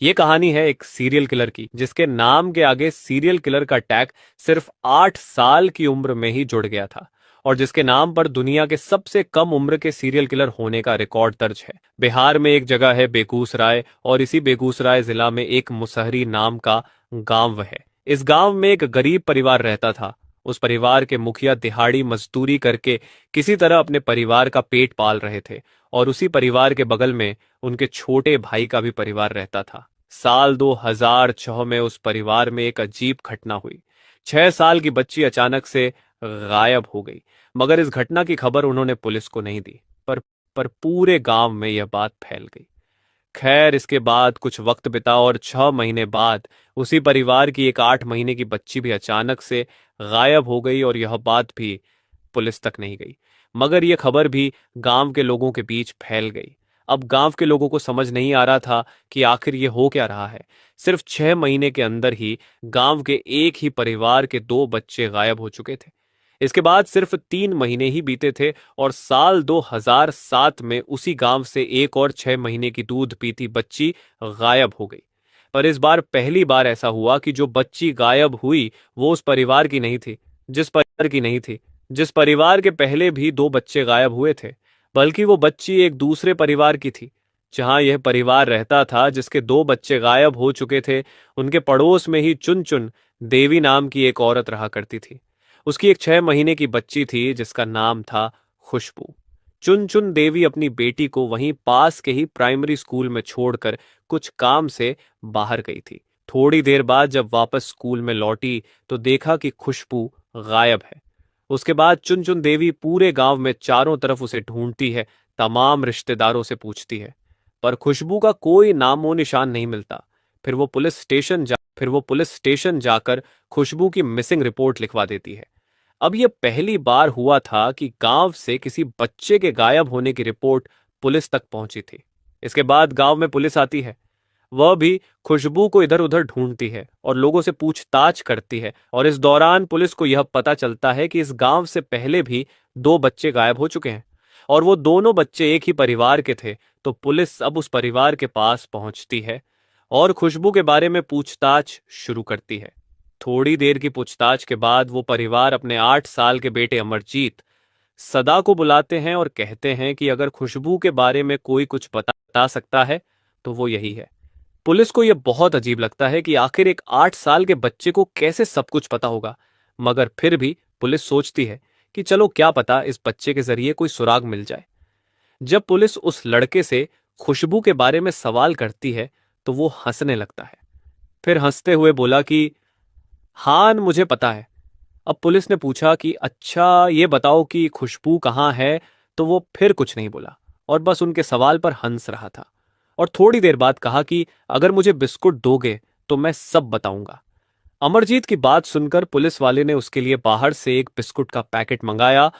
ये कहानी है एक सीरियल किलर की जिसके नाम के आगे सीरियल किलर का टैग सिर्फ 8 साल की उम्र में ही जुड़ गया था और जिसके नाम पर दुनिया के सबसे कम उम्र के सीरियल किलर होने का रिकॉर्ड दर्ज है। बिहार में एक जगह है बेगूसराय और इसी बेगूसराय जिला में एक मुसहरी नाम का गांव है। इस गांव में एक गरीब परिवार रहता था। उस परिवार के मुखिया दिहाड़ी मजदूरी करके किसी तरह अपने परिवार का पेट पाल रहे थे और उसी परिवार के बगल में उनके छोटे भाई का भी परिवार रहता था। साल 2006 में उस परिवार में एक अजीब घटना हुई। 6 साल की बच्ची अचानक से गायब हो गई, मगर इस घटना की खबर उन्होंने पुलिस को नहीं दी। पर पूरे गांव में यह बात फैल गई। खैर, इसके बाद कुछ वक्त बिता और 6 महीने बाद उसी परिवार की एक 8 महीने की बच्ची भी अचानक से गायब हो गई और यह बात भी पुलिस तक नहीं गई, मगर यह खबर भी गांव के लोगों के बीच फैल गई। अब गांव के लोगों को समझ नहीं आ रहा था कि आखिर ये हो क्या रहा है। सिर्फ 6 महीने के अंदर ही गांव के एक ही परिवार के 2 बच्चे गायब हो चुके थे। इसके बाद सिर्फ 3 महीने ही बीते थे और साल 2007 में उसी गांव से एक और 6 महीने की दूध पीती बच्ची गायब हो गई। पर इस बार पहली बार ऐसा हुआ कि जो बच्ची गायब हुई वो उस परिवार की नहीं थी, जिस परिवार के पहले भी 2 बच्चे गायब हुए थे, बल्कि वो बच्ची एक दूसरे परिवार की थी। जहां यह परिवार रहता था, जिसके 2 बच्चे गायब हो चुके थे, उनके पड़ोस में ही चुन चुन देवी नाम की एक औरत रहा करती थी। उसकी एक 6 महीने की बच्ची थी जिसका नाम था खुशबू। चुन चुन देवी अपनी बेटी को वहीं पास के ही प्राइमरी स्कूल में छोड़कर कुछ काम से बाहर गई थी। थोड़ी देर बाद जब वापस स्कूल में लौटी तो देखा कि खुशबू गायब है। उसके बाद चुन चुन देवी पूरे गांव में चारों तरफ उसे ढूंढती है, तमाम रिश्तेदारों से पूछती है, पर खुशबू का कोई नामो निशान नहीं मिलता। फिर वो पुलिस स्टेशन जाकर खुशबू की मिसिंग रिपोर्ट लिखवा देती है। अब यह पहली बार हुआ था कि गांव से किसी बच्चे के गायब होने की रिपोर्ट पुलिस तक पहुंची थी। इसके बाद गांव में पुलिस आती है। वह भी खुशबू को इधर उधर ढूंढती है और लोगों से पूछताछ करती है और इस दौरान पुलिस को यह पता चलता है कि इस गांव से पहले भी 2 बच्चे गायब हो चुके हैं और वो दोनों बच्चे एक ही परिवार के थे। तो पुलिस अब उस परिवार के पास पहुंचती है और खुशबू के बारे में पूछताछ शुरू करती है। थोड़ी देर की पूछताछ के बाद वो परिवार अपने 8 साल के बेटे अमरजीत सदा को बुलाते हैं और कहते हैं कि अगर खुशबू के बारे में कोई कुछ बता सकता है तो वो यही है। पुलिस को यह बहुत अजीब लगता है कि आखिर एक 8 साल के बच्चे को कैसे सब कुछ पता होगा, मगर फिर भी पुलिस सोचती है कि चलो क्या पता इस बच्चे के जरिए कोई सुराग मिल जाए। जब पुलिस उस लड़के से खुशबू के बारे में सवाल करती है तो वो हंसने लगता है। फिर हंसते हुए बोला कि हाँ, मुझे पता है। अब पुलिस ने पूछा कि अच्छा ये बताओ कि खुशबू कहाँ है, तो वो फिर कुछ नहीं बोला और बस उनके सवाल पर हंस रहा था। और थोड़ी देर बाद कहा कि अगर मुझे बिस्कुट दोगे तो मैं सब बताऊंगा। अमरजीत की बात सुनकर पुलिस वाले ने उसके लिए बाहर से एक बिस्कुट का पैकेट मंगाया